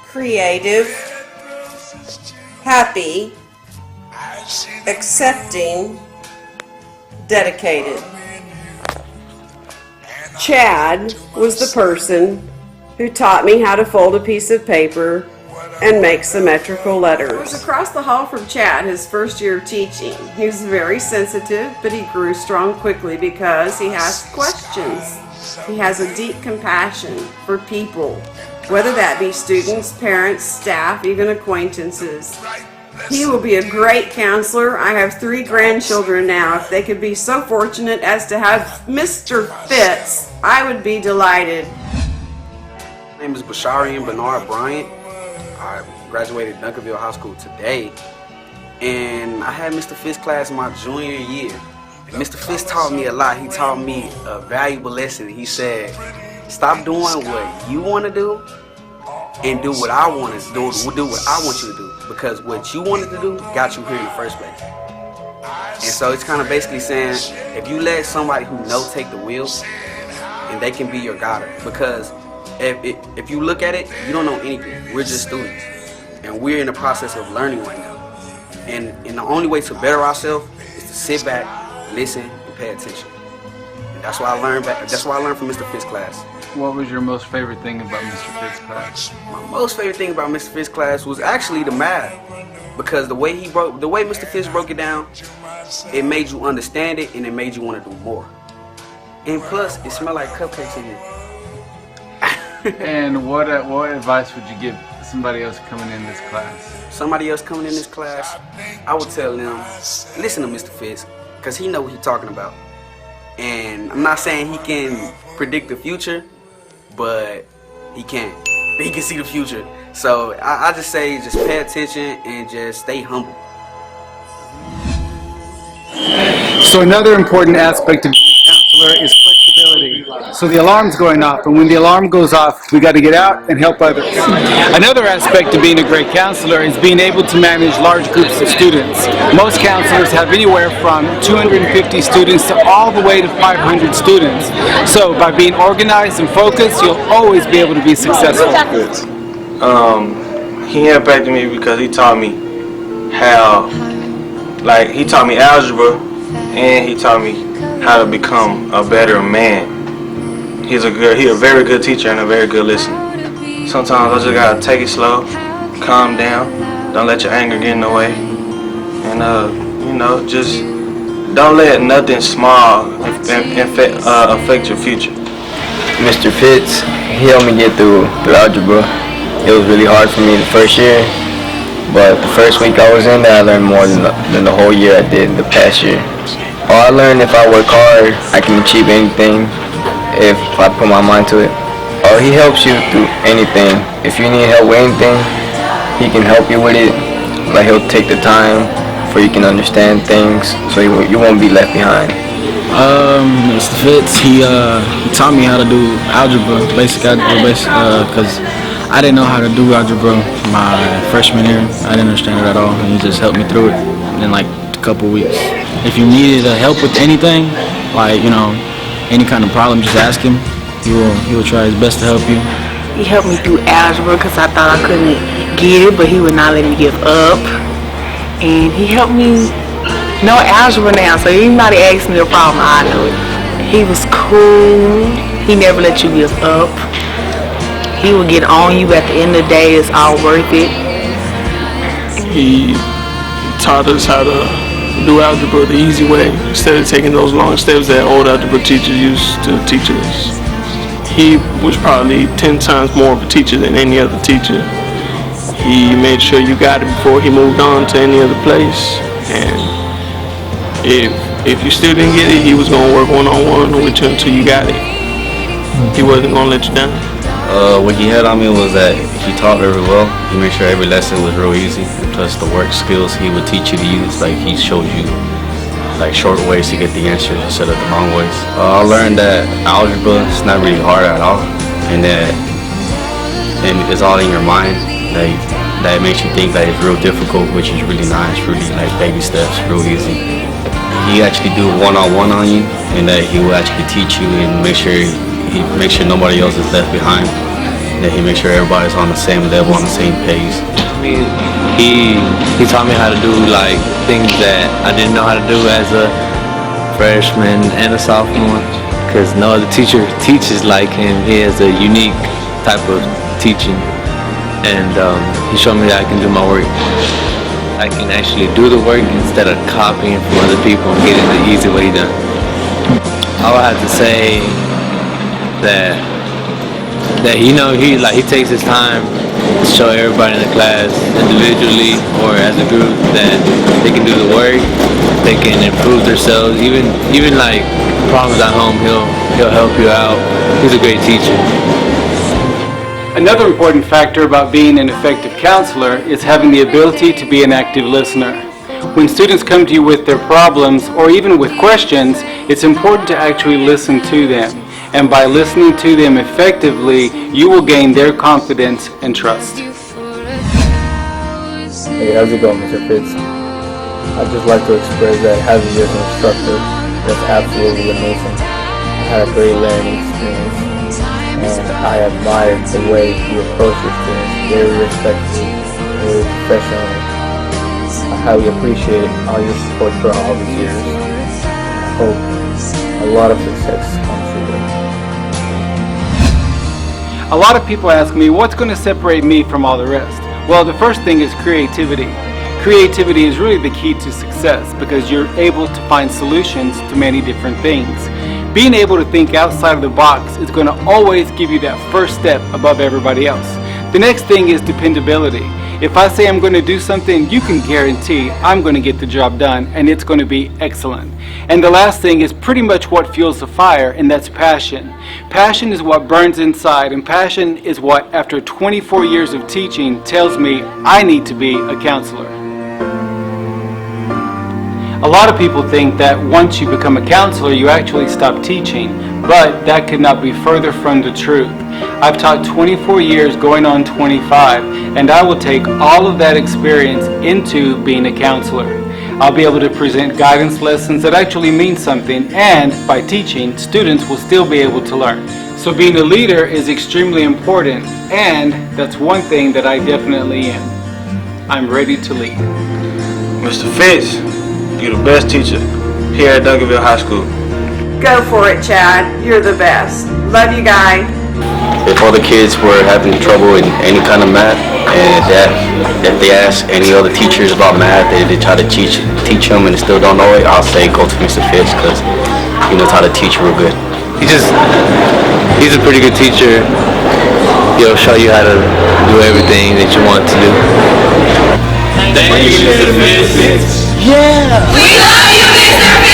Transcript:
creative, happy, accepting, dedicated. Chad was the person who taught me how to fold a piece of paper and make symmetrical letters. I was across the hall from Chad his first year of teaching. He was very sensitive, but he grew strong quickly because he asked questions. He has a deep compassion for people, whether that be students, parents, staff, even acquaintances. He will be a great counselor. I have 3 grandchildren now. If they could be so fortunate as to have Mr. Fitz, I would be delighted. My name is Basharian Bernard Bryant. I graduated Duncanville High School today, and I had Mr. Fitz class my junior year. And Mr. Fitz taught me a lot. He taught me a valuable lesson. He said, stop doing what you want to do and do what I want to do what I want you to do, because what you wanted to do got you here in the first place. And so it's kind of basically saying, if you let somebody who knows take the wheel, and they can be your guide, because if you look at it, you don't know anything. We're just students, and we're in the process of learning right now. And the only way to better ourselves is to sit back, listen, and pay attention. And that's what I learned. That's what I learned from Mr. Fitz class. What was your most favorite thing about Mr. Fitz class? My most favorite thing about Mr. Fitz class was actually the math, because the way Mr. Fitz broke it down, it made you understand it and it made you want to do more. And plus, it smelled like cupcakes in here. And what advice would you give somebody else coming in this class? Somebody else coming in this class, I would tell them, listen to Mr. Fitz, because he know what he's talking about. And I'm not saying he can predict the future, but he can. He can see the future. So I just say, just pay attention and just stay humble. So another important aspect of being a counselor is flexibility. So the alarm's going off, and when the alarm goes off, we got to get out and help others. Another aspect of being a great counselor is being able to manage large groups of students. Most counselors have anywhere from 250 students to all the way to 500 students. So by being organized and focused, you'll always be able to be successful. He impacted me because he taught me he taught me algebra, and he taught me how to become a better man. He's a very good teacher and a very good listener. Sometimes I just gotta take it slow, calm down, don't let your anger get in the way, and just don't let nothing small affect your future. Mr. Fitz, he helped me get through algebra. It was really hard for me the first year, but the first week I was in there, I learned more than the whole year I did the past year. I learned if I work hard, I can achieve anything if I put my mind to it. He helps you through anything. If you need help with anything, he can help you with it. Like, he'll take the time so you can understand things, so you won't be left behind. Mr. Fitz, he taught me how to do algebra, basic algebra, because I didn't know how to do algebra my freshman year. I didn't understand it at all, and he just helped me through it in like a couple weeks. If you needed help with anything, like, any kind of problem, just ask him. He will try his best to help you. He helped me through algebra because I thought I couldn't get it, but he would not let me give up. And he helped me know algebra now, so anybody asks me a problem, I know it. He was cool. He never let you give up. He would get on you at the end of the day. It's all worth it. He taught us how to do algebra the easy way instead of taking those long steps that old algebra teachers used to teach us. He was probably 10 times more of a teacher than any other teacher. He made sure you got it before he moved on to any other place. And if you still didn't get it, he was going to work one-on-one with you until you got it. He wasn't going to let you down. What he had on me was that he taught very well. He made sure every lesson was real easy. Plus the work skills he would teach you to use, like he showed you like short ways to get the answer instead of the long ways. I learned that algebra is not really hard at all, and it's all in your mind. That makes you think that it's real difficult, which is really nice, really like baby steps, real easy. He actually do one-on-one on you, and that he will actually teach you and make sure he makes sure nobody else is left behind. That he makes sure everybody's on the same level, on the same page. I mean, he taught me how to do like things that I didn't know how to do as a freshman and a sophomore, because no other teacher teaches like him. He has a unique type of teaching, and he showed me that I can do my work. I can actually do the work instead of copying from other people and getting the easy way done. I would have to say that he takes his time to show everybody in the class individually or as a group that they can do the work, they can improve themselves. Even like problems at home, he'll help you out. He's a great teacher. Another important factor about being an effective counselor is having the ability to be an active listener. When students come to you with their problems or even with questions, it's important to actually listen to them. And by listening to them effectively, you will gain their confidence and trust. Hey, how's it going, Mr. Fitz? I'd just like to express that having you as an instructor was absolutely amazing. I had a great learning experience, and I admired the way you approach your students, very respectfully, very professionally. I highly appreciate all your support for all these years. I hope a lot of success comes your way. A lot of people ask me, what's going to separate me from all the rest? Well, the first thing is creativity. Creativity is really the key to success because you're able to find solutions to many different things. Being able to think outside of the box is going to always give you that first step above everybody else. The next thing is dependability. If I say I'm going to do something, you can guarantee I'm going to get the job done and it's going to be excellent. And the last thing is pretty much what fuels the fire, and that's passion. Passion is what burns inside, and passion is what, after 24 years of teaching, tells me I need to be a counselor. A lot of people think that once you become a counselor, you actually stop teaching, but that could not be further from the truth. I've taught 24 years going on 25, and I will take all of that experience into being a counselor. I'll be able to present guidance lessons that actually mean something, and by teaching, students will still be able to learn. So being a leader is extremely important, and that's one thing that I definitely am. I'm ready to lead. Mr. Fitz, you're the best teacher here at Duncanville High School. Go for it, Chad. You're the best. Love you, guy. If all the kids were having trouble in any kind of math, and if they ask any other teachers about math, they try to teach them and they still don't know it, I'll say go to Mr. Fitz because he knows how to teach real good. He's a pretty good teacher. He'll show you how to do everything that you want to do. Thank you, Mr. Fitz. Yeah! We love you, Mr. Fitz!